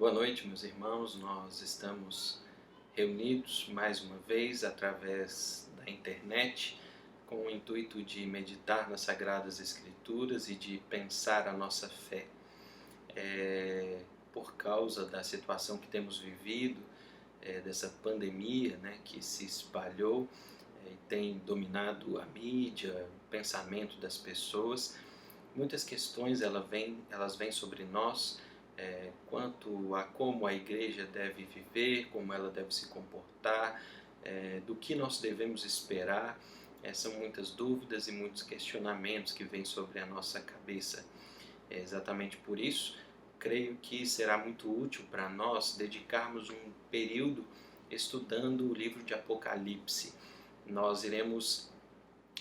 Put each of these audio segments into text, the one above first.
Boa noite, meus irmãos. Nós estamos reunidos mais uma vez através da internet com o intuito de meditar nas Sagradas Escrituras e de pensar a nossa fé. Por causa da situação que temos vivido, dessa pandemia, que se espalhou e tem dominado a mídia, o pensamento das pessoas, muitas questões elas vêm sobre nós quanto a como a igreja deve viver, como ela deve se comportar, do que nós devemos esperar. São muitas dúvidas e muitos questionamentos que vêm sobre a nossa cabeça. Exatamente por isso, creio que será muito útil para nós dedicarmos um período estudando o livro de Apocalipse. Nós iremos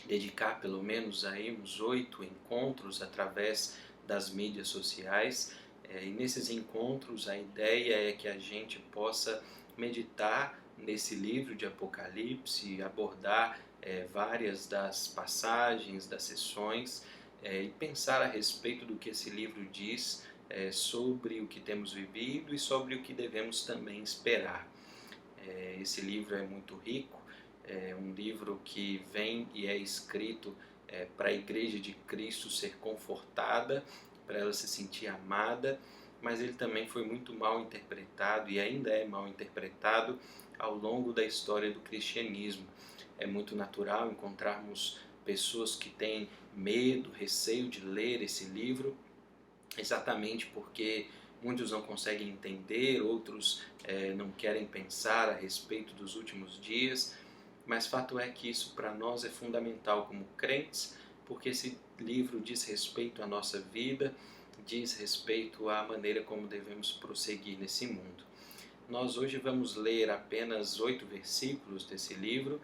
dedicar pelo menos aí uns 8 encontros através das mídias sociais, e nesses encontros a ideia é que a gente possa meditar nesse livro de Apocalipse, abordar várias das passagens, das sessões, e pensar a respeito do que esse livro diz sobre o que temos vivido e sobre o que devemos também esperar. Esse livro é muito rico, é um livro que vem e é escrito para a Igreja de Cristo ser confortada, para ela se sentir amada, mas ele também foi muito mal interpretado e ainda é mal interpretado ao longo da história do cristianismo. É muito natural encontrarmos pessoas que têm medo, receio de ler esse livro, exatamente porque muitos não conseguem entender, outros não querem pensar a respeito dos últimos dias, mas fato é que isso para nós é fundamental como crentes, porque esse livro diz respeito à nossa vida, diz respeito à maneira como devemos prosseguir nesse mundo. Nós hoje vamos ler apenas 8 versículos desse livro,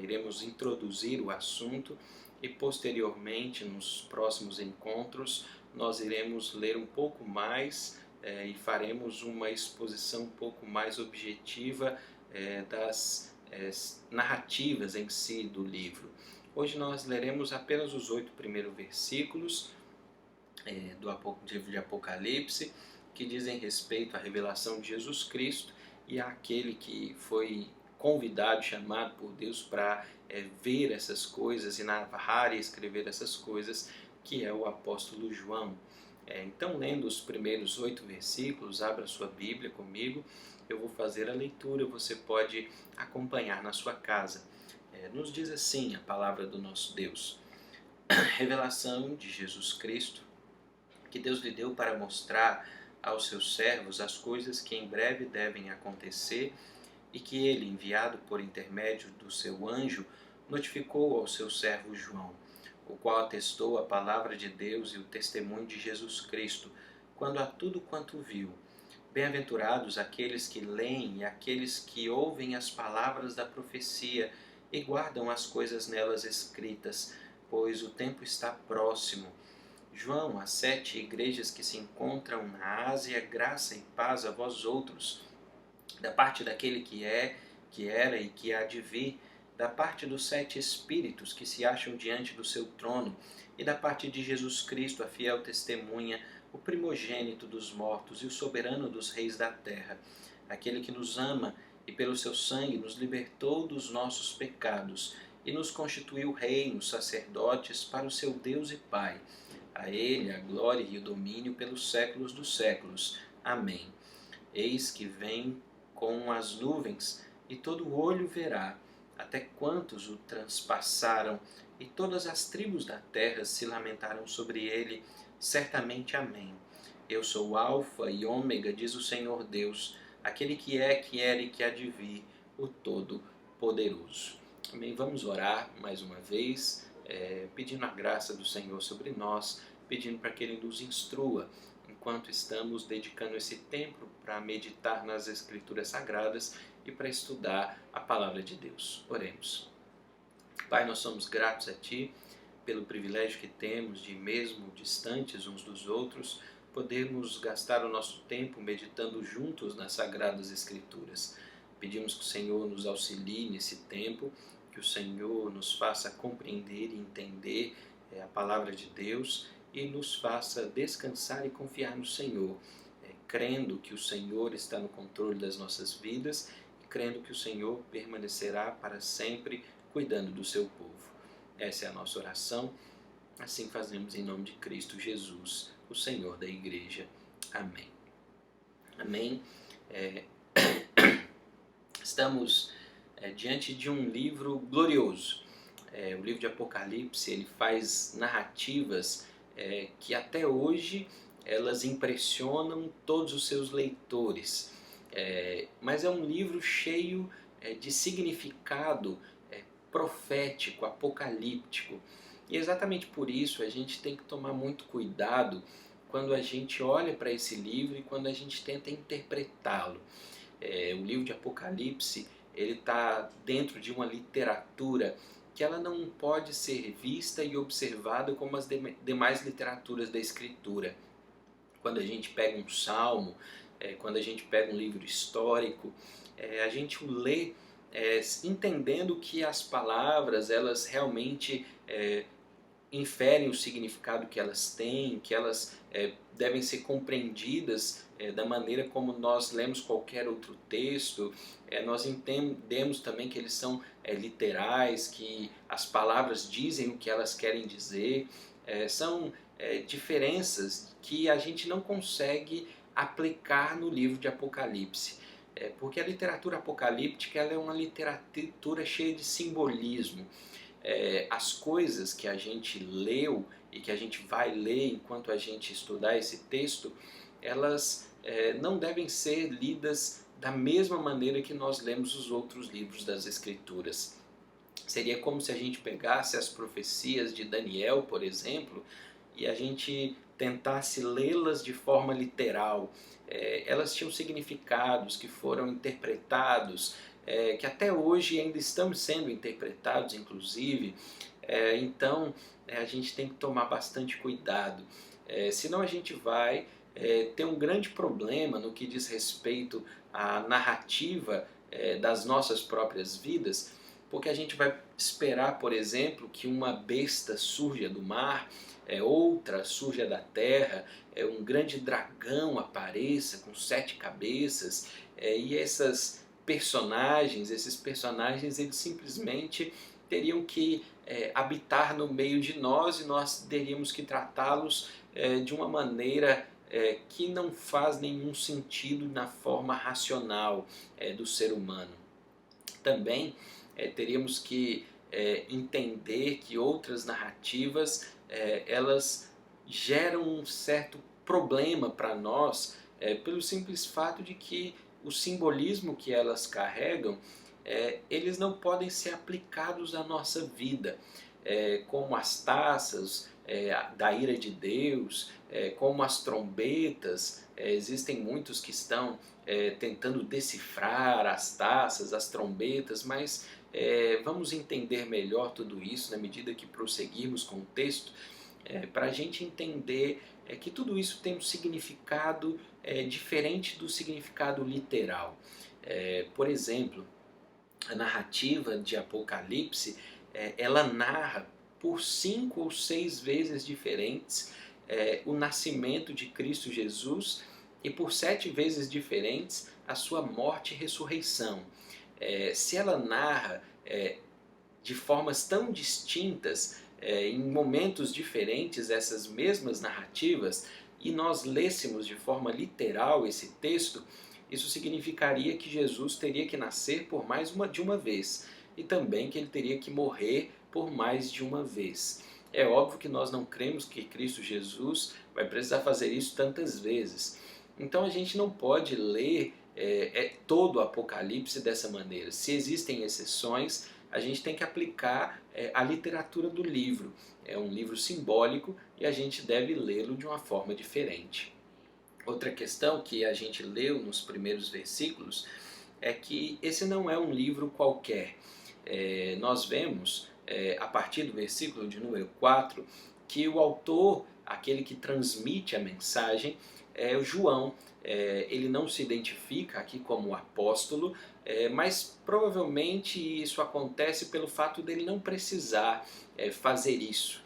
iremos introduzir o assunto e posteriormente, nos próximos encontros, nós iremos ler um pouco mais e faremos uma exposição um pouco mais objetiva das narrativas em si do livro. Hoje nós leremos apenas os 8 primeiros versículos do livro de Apocalipse, que dizem respeito à revelação de Jesus Cristo e àquele que foi convidado, chamado por Deus para ver essas coisas e narrar e escrever essas coisas, que é o apóstolo João. Então, lendo os primeiros 8 versículos, abra sua Bíblia comigo, eu vou fazer a leitura, você pode acompanhar na sua casa. Nos diz assim a palavra do nosso Deus: revelação de Jesus Cristo, que Deus lhe deu para mostrar aos seus servos as coisas que em breve devem acontecer e que ele, enviado por intermédio do seu anjo, notificou ao seu servo João, o qual atestou a palavra de Deus e o testemunho de Jesus Cristo, quando a tudo quanto viu. Bem-aventurados aqueles que leem e aqueles que ouvem as palavras da profecia e guardam as coisas nelas escritas, pois o tempo está próximo. João, às 7 igrejas que se encontram na Ásia, graça e paz a vós outros, da parte daquele que é, que era e que há de vir, da parte dos 7 Espíritos que se acham diante do seu trono, e da parte de Jesus Cristo, a fiel testemunha, o primogênito dos mortos e o soberano dos reis da terra, aquele que nos ama e pelo seu sangue nos libertou dos nossos pecados e nos constituiu reinos, sacerdotes para o seu Deus e Pai. A ele a glória e o domínio pelos séculos dos séculos. Amém. Eis que vem com as nuvens, e todo olho verá, até quantos o transpassaram, e todas as tribos da terra se lamentarão sobre ele. Certamente, amém. Eu sou o Alfa e Ômega, diz o Senhor Deus, aquele que é, que era e que há de vir, o Todo-Poderoso. Amém. Vamos orar mais uma vez, pedindo a graça do Senhor sobre nós, pedindo para que Ele nos instrua, enquanto estamos dedicando esse tempo para meditar nas Escrituras Sagradas e para estudar a Palavra de Deus. Oremos. Pai, nós somos gratos a Ti pelo privilégio que temos de, mesmo distantes uns dos outros, podermos gastar o nosso tempo meditando juntos nas Sagradas Escrituras. Pedimos que o Senhor nos auxilie nesse tempo, que o Senhor nos faça compreender e entender a Palavra de Deus e nos faça descansar e confiar no Senhor. crendo que o Senhor está no controle das nossas vidas e crendo que o Senhor permanecerá para sempre cuidando do seu povo. Essa é a nossa oração. Assim fazemos em nome de Cristo Jesus, o Senhor da Igreja. Amém. Amém. Estamos diante de um livro glorioso. O livro de Apocalipse, ele faz narrativas que até hoje elas impressionam todos os seus leitores. Mas é um livro cheio de significado profético, apocalíptico. E exatamente por isso a gente tem que tomar muito cuidado quando a gente olha para esse livro e quando a gente tenta interpretá-lo. O livro de Apocalipse, ele está dentro de uma literatura que ela não pode ser vista e observada como as demais literaturas da Escritura. Quando a gente pega um salmo, quando a gente pega um livro histórico, a gente o lê entendendo que as palavras elas realmente inferem o significado que elas têm, que elas devem ser compreendidas da maneira como nós lemos qualquer outro texto. Nós entendemos também que eles são literais, que as palavras dizem o que elas querem dizer. São diferenças que a gente não consegue aplicar no livro de Apocalipse. Porque a literatura apocalíptica ela é uma literatura cheia de simbolismo. As coisas que a gente leu e que a gente vai ler enquanto a gente estudar esse texto, elas não devem ser lidas da mesma maneira que nós lemos os outros livros das Escrituras. Seria como se a gente pegasse as profecias de Daniel, por exemplo, e a gente tentasse lê-las de forma literal. Elas tinham significados que foram interpretados, que até hoje ainda estão sendo interpretados, inclusive. Então, a gente tem que tomar bastante cuidado. Senão a gente vai ter um grande problema no que diz respeito à narrativa das nossas próprias vidas, porque a gente vai esperar, por exemplo, que uma besta surja do mar, outra surja da terra, um grande dragão apareça com 7 cabeças, e esses personagens, eles simplesmente teriam que habitar no meio de nós e nós teríamos que tratá-los de uma maneira que não faz nenhum sentido na forma racional do ser humano. Também teríamos que entender que outras narrativas elas geram um certo problema para nós pelo simples fato de que o simbolismo que elas carregam eles não podem ser aplicados à nossa vida, como as taças da ira de Deus, como as trombetas. Existem muitos que estão tentando decifrar as taças, as trombetas, mas vamos entender melhor tudo isso na medida que prosseguirmos com o texto, para a gente entender que tudo isso tem um significado diferente do significado literal. Por exemplo, a narrativa de Apocalipse, ela narra por 5 ou 6 vezes diferentes o nascimento de Cristo Jesus e por 7 vezes diferentes a sua morte e ressurreição. Se ela narra de formas tão distintas, em momentos diferentes, essas mesmas narrativas, e nós lêssemos de forma literal esse texto, isso significaria que Jesus teria que nascer por mais de uma vez e também que ele teria que morrer por mais de uma vez. É óbvio que nós não cremos que Cristo Jesus vai precisar fazer isso tantas vezes. Então a gente não pode ler todo o Apocalipse dessa maneira. Se existem exceções, a gente tem que aplicar a literatura do livro. É um livro simbólico e a gente deve lê-lo de uma forma diferente. Outra questão que a gente leu nos primeiros versículos é que esse não é um livro qualquer. Nós vemos, a partir do versículo de número 4, que o autor, aquele que transmite a mensagem, é o João. Ele não se identifica aqui como apóstolo, mas provavelmente isso acontece pelo fato dele não precisar fazer isso.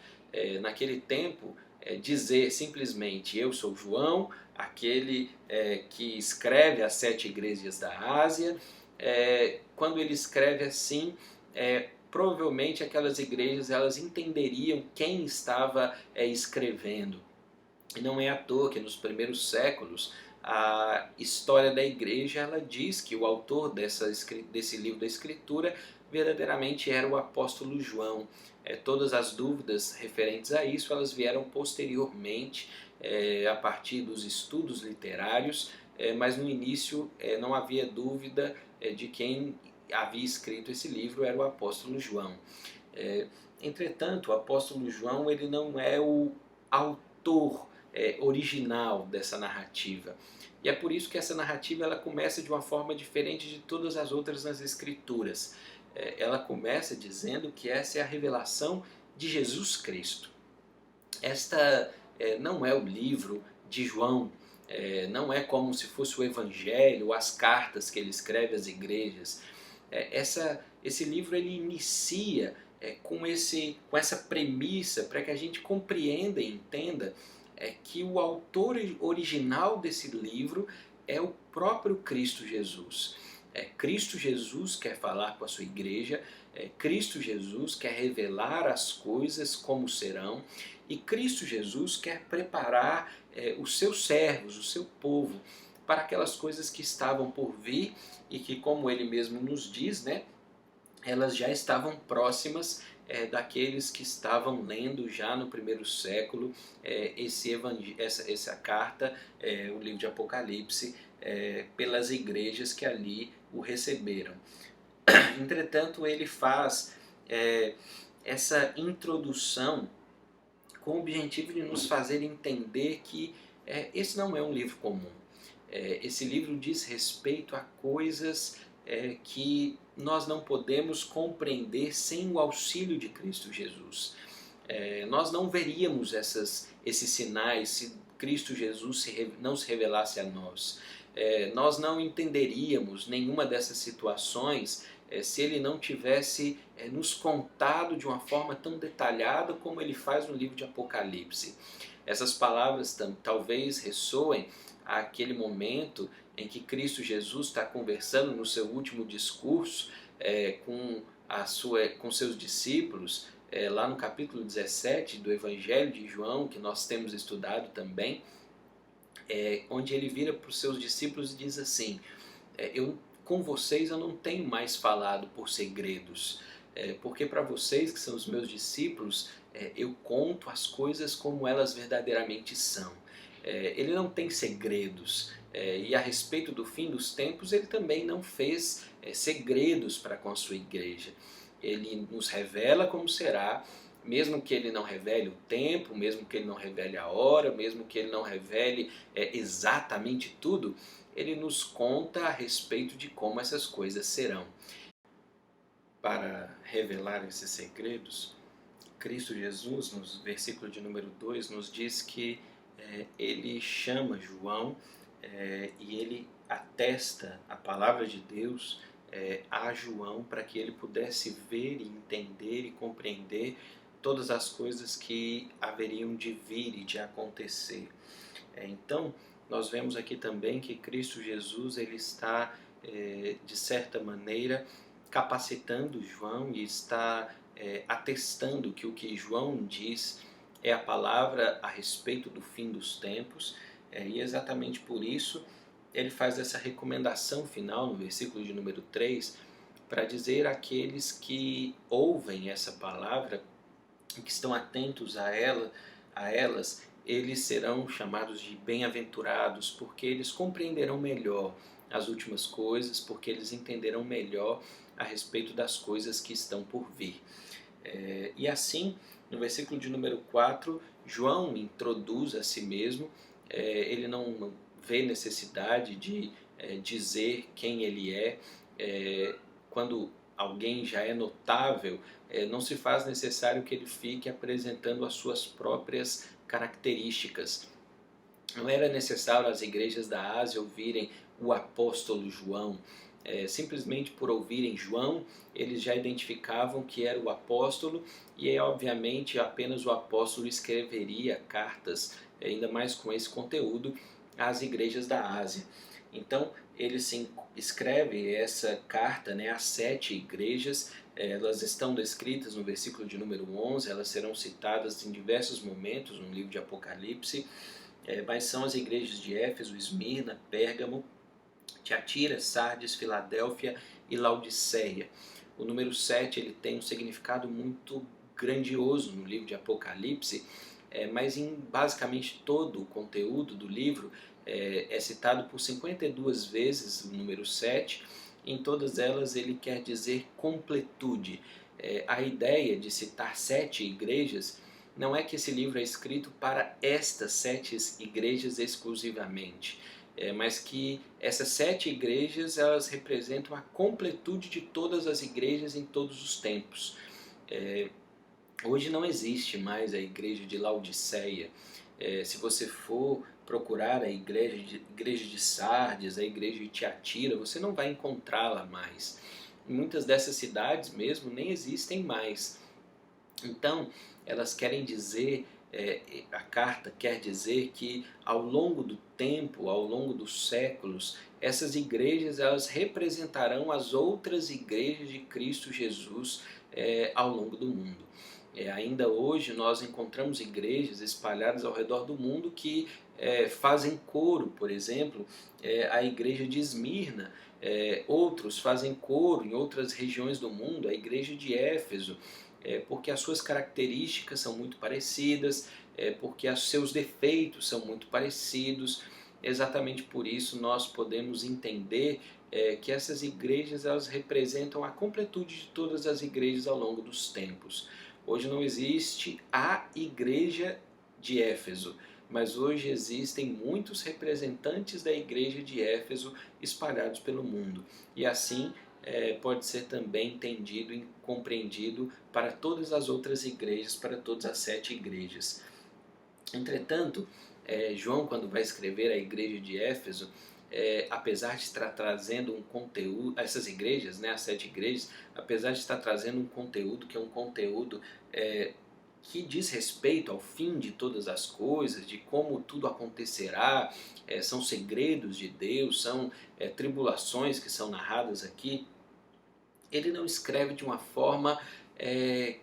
Naquele tempo, dizer simplesmente eu sou João, aquele que escreve as 7 igrejas da Ásia. Quando ele escreve assim, provavelmente aquelas igrejas elas entenderiam quem estava escrevendo. E não é à toa que nos primeiros séculos a história da igreja ela diz que o autor desse livro da Escritura verdadeiramente era o apóstolo João. Todas as dúvidas referentes a isso elas vieram posteriormente, a partir dos estudos literários, mas no início não havia dúvida de quem havia escrito esse livro, era o apóstolo João. Entretanto, o apóstolo João ele não é o autor original dessa narrativa. E é por isso que essa narrativa ela começa de uma forma diferente de todas as outras nas Escrituras. Ela começa dizendo que essa é a revelação de Jesus Cristo. Esta não é o livro de João, não é como se fosse o Evangelho, as cartas que ele escreve às igrejas. Esse livro ele inicia com essa premissa para que a gente compreenda e entenda que o autor original desse livro é o próprio Cristo Jesus. Cristo Jesus quer falar com a sua igreja, Cristo Jesus quer revelar as coisas como serão, e Cristo Jesus quer preparar os seus servos, o seu povo, para aquelas coisas que estavam por vir e que, como ele mesmo nos diz, elas já estavam próximas daqueles que estavam lendo já no primeiro século essa carta, o livro de Apocalipse, pelas igrejas que ali o receberam. Entretanto, ele faz essa introdução com o objetivo de nos fazer entender que esse não é um livro comum. Esse livro diz respeito a coisas que nós não podemos compreender sem o auxílio de Cristo Jesus. Nós não veríamos esses sinais se Cristo Jesus não se revelasse a nós. Nós não entenderíamos nenhuma dessas situações se ele não tivesse nos contado de uma forma tão detalhada como ele faz no livro de Apocalipse. Essas palavras talvez ressoem àquele momento em que Cristo Jesus está conversando no seu último discurso com seus discípulos, lá no capítulo 17 do Evangelho de João, que nós temos estudado também, onde ele vira para os seus discípulos e diz assim: com vocês eu não tenho mais falado por segredos, porque para vocês que são os meus discípulos, eu conto as coisas como elas verdadeiramente são. Ele não tem segredos, e a respeito do fim dos tempos ele também não fez segredos para com a sua igreja. Ele nos revela como será, mesmo que ele não revele o tempo, mesmo que ele não revele a hora, mesmo que ele não revele exatamente tudo, ele nos conta a respeito de como essas coisas serão. Para revelar esses segredos, Cristo Jesus, no versículo de número 2, nos diz que ele chama João e ele atesta a palavra de Deus a João para que ele pudesse ver, entender e compreender todas as coisas que haveriam de vir e de acontecer. Então, nós vemos aqui também que Cristo Jesus ele está, de certa maneira, capacitando João e está atestando que o que João diz é a palavra a respeito do fim dos tempos, e exatamente por isso ele faz essa recomendação final no versículo de número 3, para dizer àqueles que ouvem essa palavra e que estão atentos a elas, eles serão chamados de bem-aventurados, porque eles compreenderão melhor as últimas coisas, porque eles entenderão melhor a respeito das coisas que estão por vir. E assim, no versículo de número 4, João introduz a si mesmo, ele não vê necessidade de dizer quem ele é. Quando alguém já é notável, não se faz necessário que ele fique apresentando as suas próprias características. Não era necessário as igrejas da Ásia ouvirem o apóstolo João. Simplesmente por ouvirem João, eles já identificavam que era o apóstolo, e obviamente apenas o apóstolo escreveria cartas, ainda mais com esse conteúdo, às igrejas da Ásia. Então ele escreve essa carta, né, às 7 igrejas. Elas estão descritas no versículo de número 11, elas serão citadas em diversos momentos no livro de Apocalipse, mas são as igrejas de Éfeso, Esmirna, Pérgamo, Tiatira, Sardes, Filadélfia e Laodiceia. O número 7 ele tem um significado muito grandioso no livro de Apocalipse, mas em basicamente todo o conteúdo do livro é citado por 52 vezes o número 7. Em todas elas ele quer dizer completude. A ideia de citar 7 igrejas não é que esse livro é escrito para estas 7 igrejas exclusivamente, mas que essas 7 igrejas elas representam a completude de todas as igrejas em todos os tempos. Hoje não existe mais a igreja de Laodiceia. Se você for procurar a igreja de Sardes, a igreja de Tiatira, você não vai encontrá-la mais. Muitas dessas cidades mesmo nem existem mais. Então, elas querem dizer, a carta quer dizer que ao longo do tempo, ao longo dos séculos, essas igrejas elas representarão as outras igrejas de Cristo Jesus ao longo do mundo. Ainda hoje nós encontramos igrejas espalhadas ao redor do mundo que fazem coro, por exemplo, a igreja de Esmirna, outros fazem coro em outras regiões do mundo, a igreja de Éfeso, porque as suas características são muito parecidas, porque os seus defeitos são muito parecidos. Exatamente por isso nós podemos entender que essas igrejas elas representam a completude de todas as igrejas ao longo dos tempos. Hoje não existe a igreja de Éfeso, mas hoje existem muitos representantes da igreja de Éfeso espalhados pelo mundo. E assim pode ser também entendido e compreendido para todas as outras igrejas, para todas as 7 igrejas. Entretanto, João, quando vai escrever a igreja de Éfeso, apesar de estar trazendo um conteúdo, essas igrejas, né, as 7 igrejas, apesar de estar trazendo um conteúdo que é um conteúdo que diz respeito ao fim de todas as coisas, de como tudo acontecerá, são segredos de Deus, são tribulações que são narradas aqui, ele não escreve de uma forma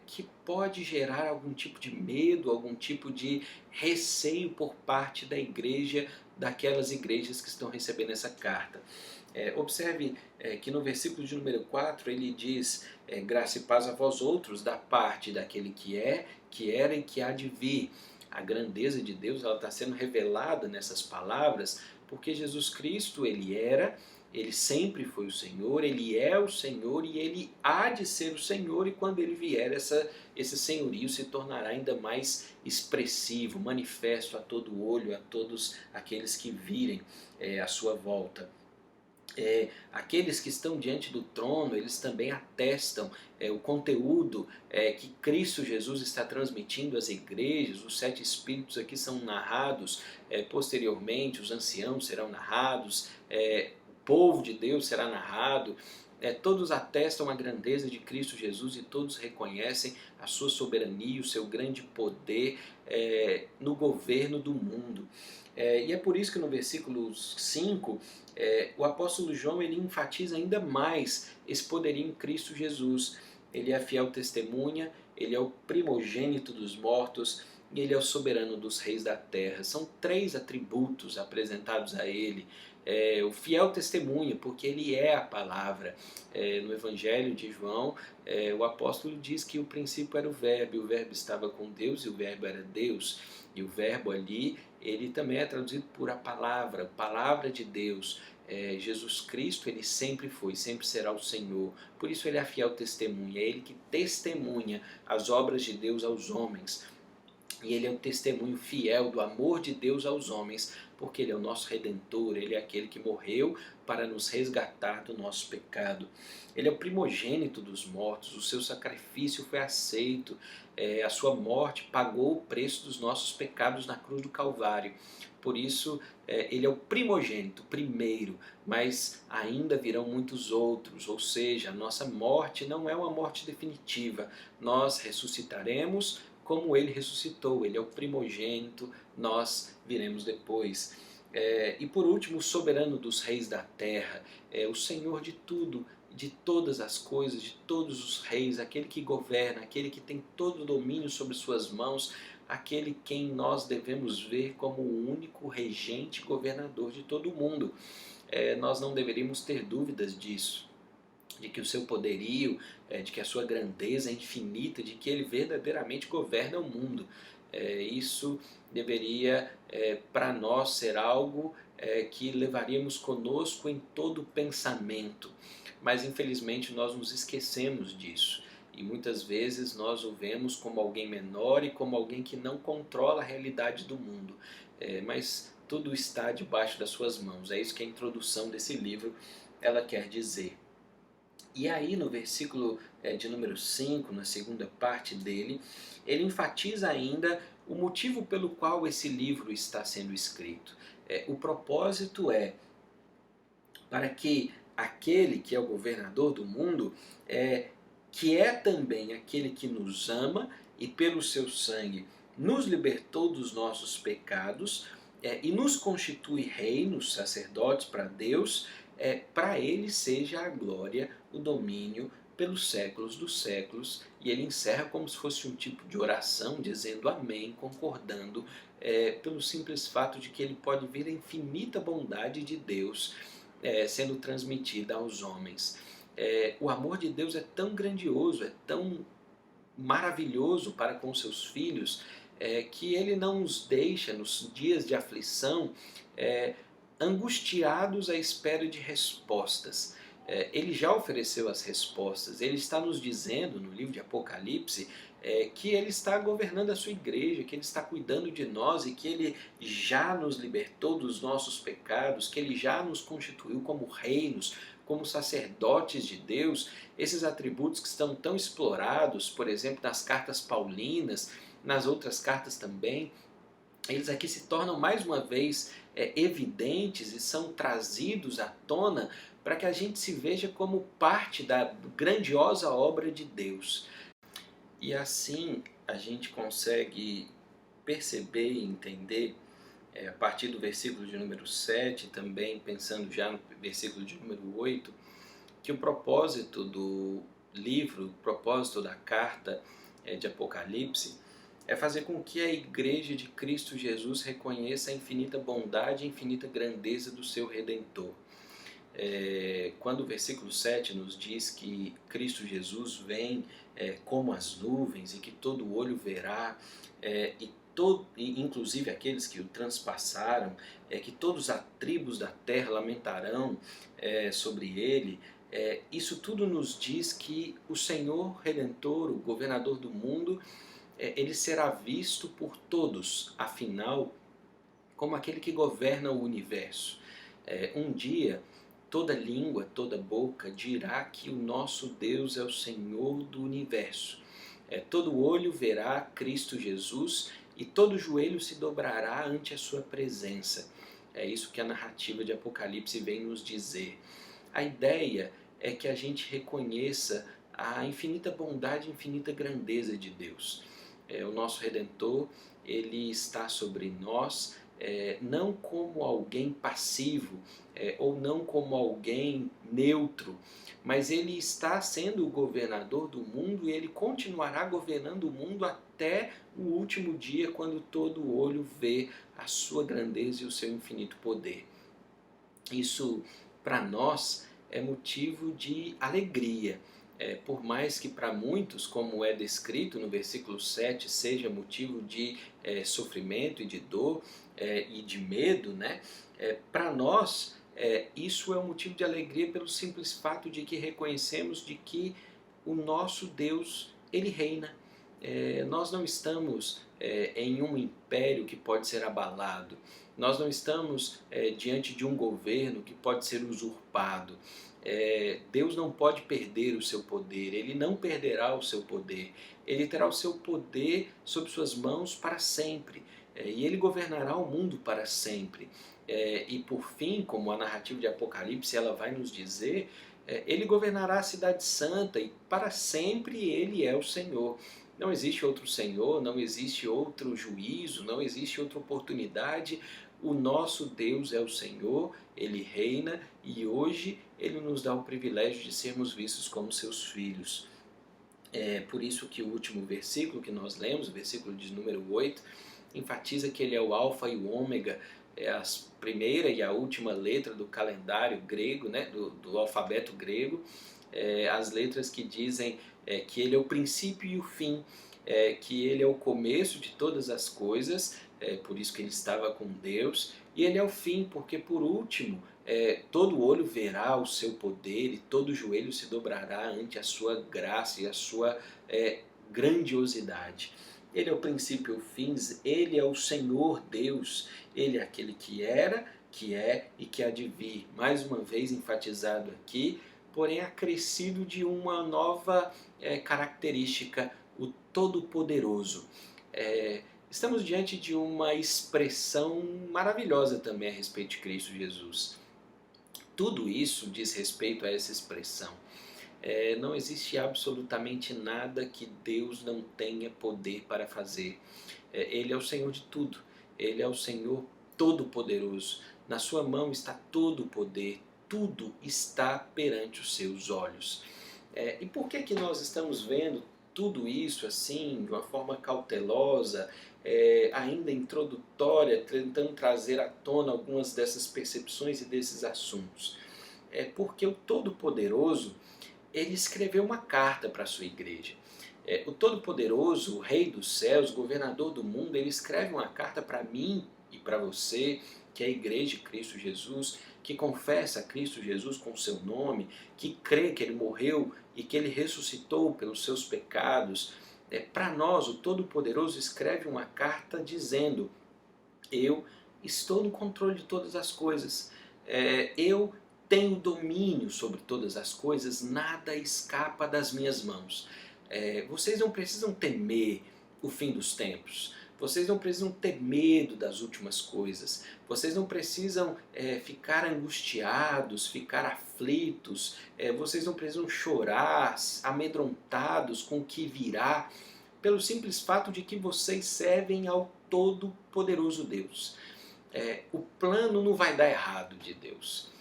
que pode gerar algum tipo de medo, algum tipo de receio por parte da igreja, daquelas igrejas que estão recebendo essa carta. Observe que no versículo de número 4 ele diz: graça e paz a vós outros, da parte daquele que era e que há de vir. A grandeza de Deus ela está sendo revelada nessas palavras, porque Jesus Cristo ele sempre foi o Senhor, Ele é o Senhor e Ele há de ser o Senhor, e quando Ele vier, esse senhorio se tornará ainda mais expressivo, manifesto a todo olho, a todos aqueles que virem a sua volta. Aqueles que estão diante do trono, eles também atestam o conteúdo que Cristo Jesus está transmitindo às igrejas. Os 7 Espíritos aqui são narrados posteriormente, os anciãos serão narrados, o povo de Deus será narrado. Todos atestam a grandeza de Cristo Jesus e todos reconhecem a sua soberania, o seu grande poder no governo do mundo. E é por isso que no versículo 5, o apóstolo João ele enfatiza ainda mais esse poderio em Cristo Jesus. Ele é a fiel testemunha, ele é o primogênito dos mortos e ele é o soberano dos reis da terra. São 3 atributos apresentados a ele. O fiel testemunha, porque ele é a palavra. No Evangelho de João, o apóstolo diz que o princípio era o Verbo, e o Verbo estava com Deus, e o Verbo era Deus. E o Verbo ali, ele também é traduzido por a palavra de Deus. Jesus Cristo, ele sempre foi, sempre será o Senhor. Por isso ele é a fiel testemunha, é ele que testemunha as obras de Deus aos homens. E ele é um testemunho fiel do amor de Deus aos homens, porque ele é o nosso Redentor, ele é aquele que morreu para nos resgatar do nosso pecado. Ele é o primogênito dos mortos, o seu sacrifício foi aceito, a sua morte pagou o preço dos nossos pecados na cruz do Calvário. Por isso, ele é o primogênito, primeiro, mas ainda virão muitos outros, ou seja, a nossa morte não é uma morte definitiva, nós ressuscitaremos como ele ressuscitou, ele é o primogênito, nós viremos depois. E por último, o soberano dos reis da terra, o Senhor de tudo, de todas as coisas, de todos os reis, aquele que governa, aquele que tem todo o domínio sobre suas mãos, aquele quem nós devemos ver como o único regente governador de todo o mundo. Nós não deveríamos ter dúvidas disso, de que o seu poderio, de que a sua grandeza é infinita, de que ele verdadeiramente governa o mundo. Isso deveria para nós ser algo que levaríamos conosco em todo pensamento, mas infelizmente nós nos esquecemos disso. E muitas vezes nós o vemos como alguém menor e como alguém que não controla a realidade do mundo. Mas tudo está debaixo das suas mãos. É isso que a introdução desse livro ela quer dizer. E aí no versículo de número 5, na segunda parte dele, ele enfatiza ainda o motivo pelo qual esse livro está sendo escrito. O propósito é para que aquele que é o governador do mundo, que é também aquele que nos ama e pelo seu sangue nos libertou dos nossos pecados e nos constitui reinos, sacerdotes para Deus, para ele seja a glória, o domínio pelos séculos dos séculos. E ele encerra como se fosse um tipo de oração, dizendo amém, concordando pelo simples fato de que ele pode ver a infinita bondade de Deus sendo transmitida aos homens. O amor de Deus é tão grandioso, é tão maravilhoso para com seus filhos, que ele não nos deixa nos dias de aflição angustiados à espera de respostas. Ele já ofereceu as respostas. Ele está nos dizendo no livro de Apocalipse que ele está governando a sua igreja, que ele está cuidando de nós e que ele já nos libertou dos nossos pecados, que ele já nos constituiu como reinos, como sacerdotes de Deus. Esses atributos que estão tão explorados, por exemplo, nas cartas paulinas, nas outras cartas também, eles aqui se tornam mais uma vez evidentes e são trazidos à tona para que a gente se veja como parte da grandiosa obra de Deus. E assim a gente consegue perceber e entender, a partir do versículo de número 7, também pensando já no versículo de número 8, que o propósito do livro, o propósito da carta de Apocalipse, é fazer com que a igreja de Cristo Jesus reconheça a infinita bondade e a infinita grandeza do seu Redentor. Quando o versículo 7 nos diz que Cristo Jesus vem como as nuvens e que todo olho verá, inclusive aqueles que o transpassaram, que todos os tribos da terra lamentarão sobre ele, isso tudo nos diz que o Senhor Redentor, o governador do mundo, ele será visto por todos, afinal, como aquele que governa o universo. Um dia, toda língua, toda boca dirá que o nosso Deus é o Senhor do universo. Todo olho verá Cristo Jesus e todo joelho se dobrará ante a sua presença. É isso que a narrativa de Apocalipse vem nos dizer. A ideia é que a gente reconheça a infinita bondade e infinita grandeza de Deus. O nosso Redentor, ele está sobre nós, não como alguém passivo, ou não como alguém neutro, mas ele está sendo o governador do mundo e ele continuará governando o mundo até o último dia, quando todo olho vê a sua grandeza e o seu infinito poder. Isso, para nós, é motivo de alegria. Por mais que para muitos, como é descrito no versículo 7, seja motivo de sofrimento e de dor e de medo, né? Para nós isso é um motivo de alegria pelo simples fato de que reconhecemos de que o nosso Deus, ele reina. Nós não estamos em um império que pode ser abalado. Nós não estamos diante de um governo que pode ser usurpado. Deus não pode perder o seu poder, ele não perderá o seu poder, ele terá o seu poder sob suas mãos para sempre, e ele governará o mundo para sempre. E por fim, como a narrativa de Apocalipse ela vai nos dizer, ele governará a cidade santa e para sempre ele é o Senhor. Não existe outro Senhor, não existe outro juízo, não existe outra oportunidade o nosso Deus é o Senhor, Ele reina e hoje Ele nos dá o privilégio de sermos vistos como seus filhos. É por isso que o último versículo que nós lemos, o versículo de número 8, enfatiza que Ele é o alfa e o ômega, é a primeira e a última letra do calendário grego, né, do alfabeto grego, as letras que dizem que Ele é o princípio e o fim, que Ele é o começo de todas as coisas, por isso que Ele estava com Deus, e Ele é o fim, porque por último, todo olho verá o seu poder e todo joelho se dobrará ante a sua graça e a sua grandiosidade. Ele é o princípio e o fim, Ele é o Senhor Deus, Ele é aquele que era, que é e que há de vir. Mais uma vez enfatizado aqui, porém acrescido de uma nova característica, o Todo-Poderoso. Estamos diante de uma expressão maravilhosa também a respeito de Cristo Jesus. Tudo isso diz respeito a essa expressão. Não existe absolutamente nada que Deus não tenha poder para fazer. Ele é o Senhor de tudo. Ele é o Senhor Todo-Poderoso. Na sua mão está todo o poder. Tudo está perante os seus olhos. E por que nós estamos vendo tudo isso assim, de uma forma cautelosa, ainda introdutória, tentando trazer à tona algumas dessas percepções e desses assuntos? Porque o Todo-Poderoso, ele escreveu uma carta para a sua igreja. O Todo-Poderoso, o Rei dos céus, governador do mundo, ele escreve uma carta para mim e para você, que é a igreja de Cristo Jesus, que confessa a Cristo Jesus com o seu nome, que crê que Ele morreu e que Ele ressuscitou pelos seus pecados. Para nós, o Todo-Poderoso escreve uma carta dizendo: eu estou no controle de todas as coisas, eu tenho domínio sobre todas as coisas, nada escapa das minhas mãos. Vocês não precisam temer o fim dos tempos. Vocês não precisam ter medo das últimas coisas. Vocês não precisam ficar angustiados, ficar aflitos. Vocês não precisam chorar, amedrontados com o que virá, pelo simples fato de que vocês servem ao Todo-Poderoso Deus. O plano não vai dar errado de Deus.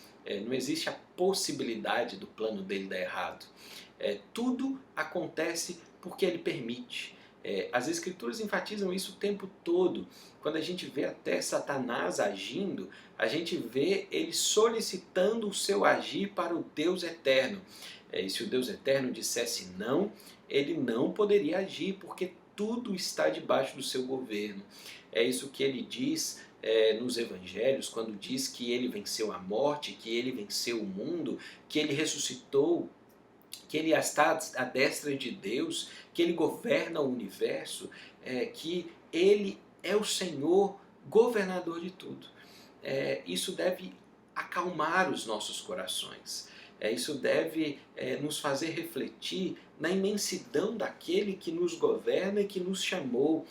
Não existe a possibilidade do plano dele dar errado. Tudo acontece porque Ele permite. As Escrituras enfatizam isso o tempo todo. Quando a gente vê até Satanás agindo, a gente vê ele solicitando o seu agir para o Deus eterno. E se o Deus eterno dissesse não, ele não poderia agir, porque tudo está debaixo do seu governo. É isso que ele diz nos evangelhos, quando diz que ele venceu a morte, que ele venceu o mundo, que ele ressuscitou, que ele está à destra de Deus, que ele governa o universo, que ele é o Senhor governador de tudo. Isso deve acalmar os nossos corações. Isso deve nos fazer refletir na imensidão daquele que nos governa e que nos chamou.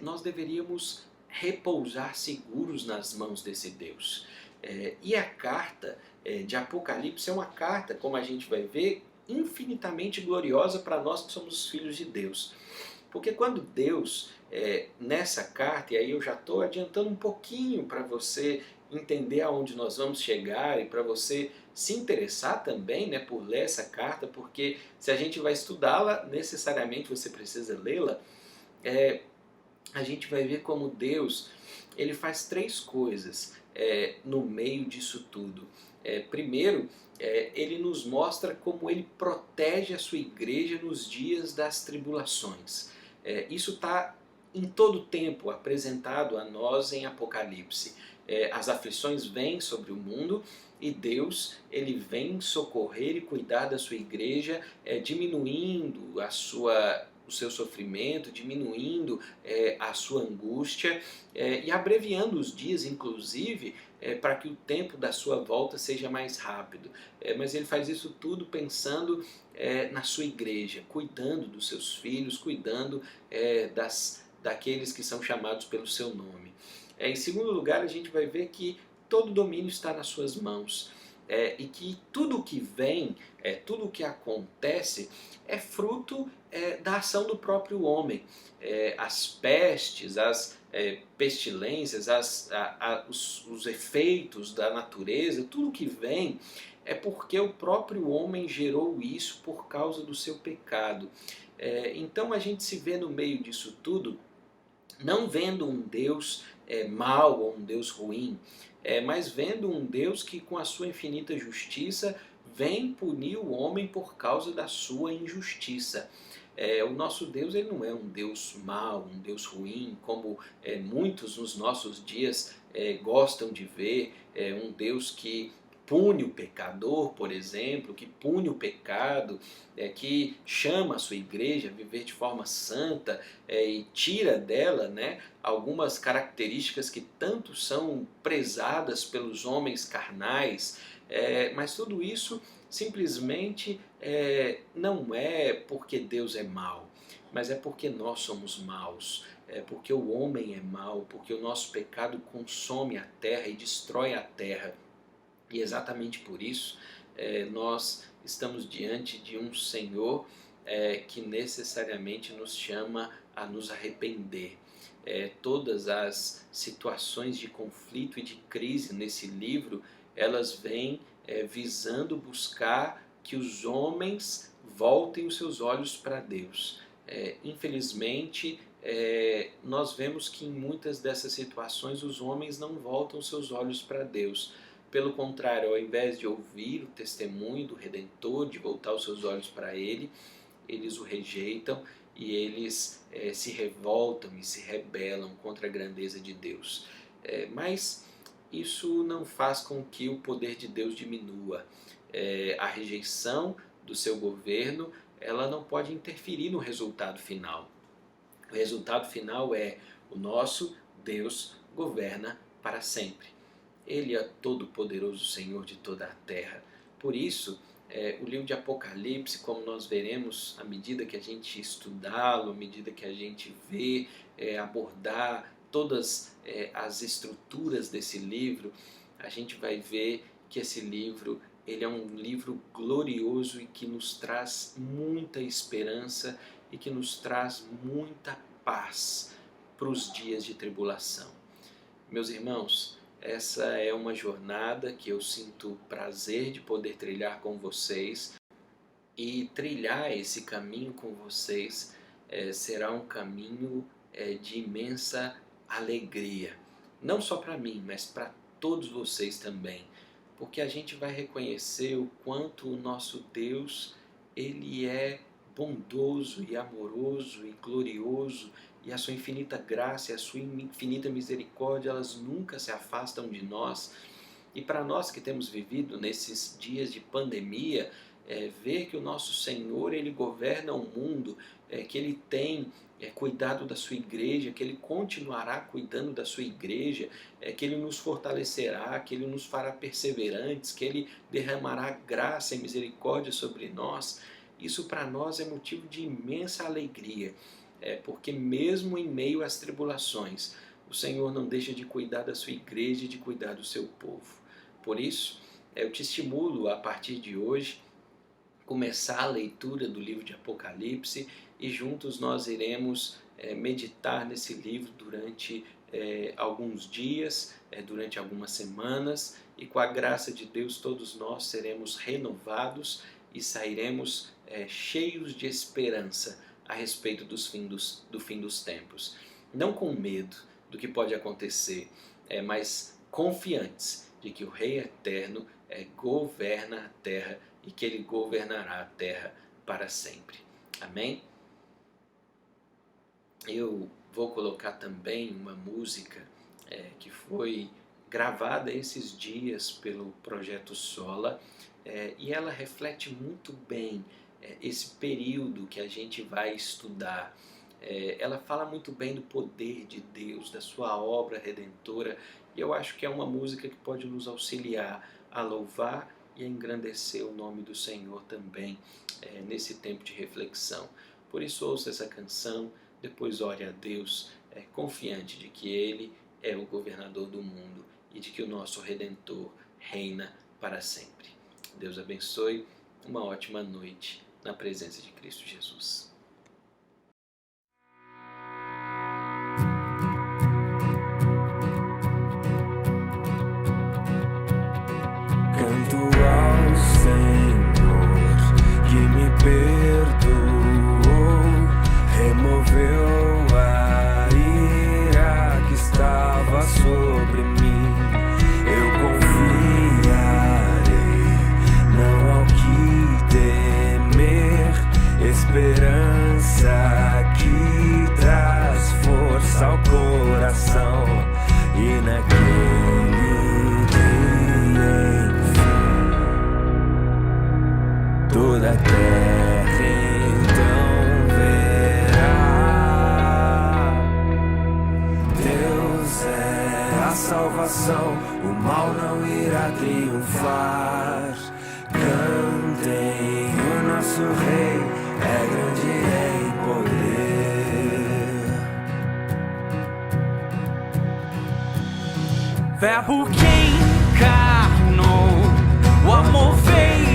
Nós deveríamos repousar seguros nas mãos desse Deus. E a carta de Apocalipse é uma carta, como a gente vai ver, infinitamente gloriosa para nós que somos os filhos de Deus. Porque quando Deus, nessa carta, e aí eu já estou adiantando um pouquinho para você entender aonde nós vamos chegar e para você se interessar também, né, por ler essa carta, porque se a gente vai estudá-la, necessariamente você precisa lê-la. A gente vai ver como Deus, ele faz três coisas no meio disso tudo. Primeiro, ele nos mostra como ele protege a sua igreja nos dias das tribulações. Isso está em todo o tempo apresentado a nós em Apocalipse. As aflições vêm sobre o mundo e Deus, ele vem socorrer e cuidar da sua igreja, diminuindo o seu sofrimento, diminuindo a sua angústia e abreviando os dias, inclusive, para que o tempo da sua volta seja mais rápido. Mas ele faz isso tudo pensando na sua igreja, cuidando dos seus filhos, cuidando daqueles que são chamados pelo seu nome. Em segundo lugar, a gente vai ver que todo domínio está nas suas mãos. e que tudo o que vem, tudo o que acontece é fruto da ação do próprio homem. As pestes, as pestilências, os efeitos da natureza, tudo que vem é porque o próprio homem gerou isso por causa do seu pecado. Então a gente se vê no meio disso tudo, não vendo um Deus mau ou um Deus ruim, mas vendo um Deus que com a sua infinita justiça vem punir o homem por causa da sua injustiça. O nosso Deus, ele não é um Deus mau, um Deus ruim, como muitos nos nossos dias gostam de ver, um Deus que pune o pecador, por exemplo, que pune o pecado, que chama a sua igreja a viver de forma santa e tira dela, né, algumas características que tanto são prezadas pelos homens carnais, mas tudo isso simplesmente não é porque Deus é mau, mas é porque nós somos maus, porque o homem é mau, porque o nosso pecado consome a terra e destrói a terra. E exatamente por isso nós estamos diante de um Senhor que necessariamente nos chama a nos arrepender. Todas as situações de conflito e de crise nesse livro, elas vêm visando buscar que os homens voltem os seus olhos para Deus. Infelizmente, nós vemos que em muitas dessas situações os homens não voltam os seus olhos para Deus. Pelo contrário, ao invés de ouvir o testemunho do Redentor, de voltar os seus olhos para Ele, eles o rejeitam e eles se revoltam e se rebelam contra a grandeza de Deus. Mas isso não faz com que o poder de Deus diminua. A rejeição do seu governo, ela não pode interferir no resultado final. O resultado final é: o nosso Deus governa para sempre. Ele é todo-poderoso Senhor de toda a terra. Por isso, o livro de Apocalipse, como nós veremos à medida que a gente estudá-lo, à medida que a gente vê, abordar todas as estruturas desse livro, a gente vai ver que esse livro ele é um livro glorioso e que nos traz muita esperança e que nos traz muita paz para os dias de tribulação. Meus irmãos, essa é uma jornada que eu sinto prazer de poder trilhar com vocês, e trilhar esse caminho com vocês será um caminho de imensa alegria, não só para mim, mas para todos vocês também, porque a gente vai reconhecer o quanto o nosso Deus ele é bondoso e amoroso e glorioso, e a sua infinita graça e a sua infinita misericórdia, elas nunca se afastam de nós. E para nós que temos vivido nesses dias de pandemia, ver que o nosso Senhor ele governa o mundo, que Ele tem cuidado da sua igreja, que Ele continuará cuidando da sua igreja, que Ele nos fortalecerá, que Ele nos fará perseverantes, que Ele derramará graça e misericórdia sobre nós. Isso para nós é motivo de imensa alegria, porque mesmo em meio às tribulações, o Senhor não deixa de cuidar da sua igreja e de cuidar do seu povo. Por isso, eu te estimulo a partir de hoje começar a leitura do livro de Apocalipse, e juntos nós iremos meditar nesse livro durante alguns dias, durante algumas semanas, e com a graça de Deus todos nós seremos renovados e sairemos cheios de esperança a respeito do fim dos tempos. Não com medo do que pode acontecer, mas confiantes de que o Rei Eterno governa a terra e que Ele governará a terra para sempre. Amém? Eu vou colocar também uma música que foi gravada esses dias pelo Projeto Sola, e ela reflete muito bem esse período que a gente vai estudar. Ela fala muito bem do poder de Deus, da sua obra redentora, e eu acho que é uma música que pode nos auxiliar a louvar e a engrandecer o nome do Senhor também nesse tempo de reflexão. Por isso ouça essa canção, depois ore a Deus, confiante de que Ele é o governador do mundo e de que o nosso Redentor reina para sempre. Deus abençoe, uma ótima noite na presença de Cristo Jesus. Canto ao Senhor que me perdoou, removeu a ira que estava sobre mim. Eu confiarei, não há o que temer, esperança que traz força ao coração. E naquele toda a terra então verá. Deus é a salvação, o mal não irá triunfar. Cantem, o nosso Rei é grande em poder. Verbo que encarnou, o amor veio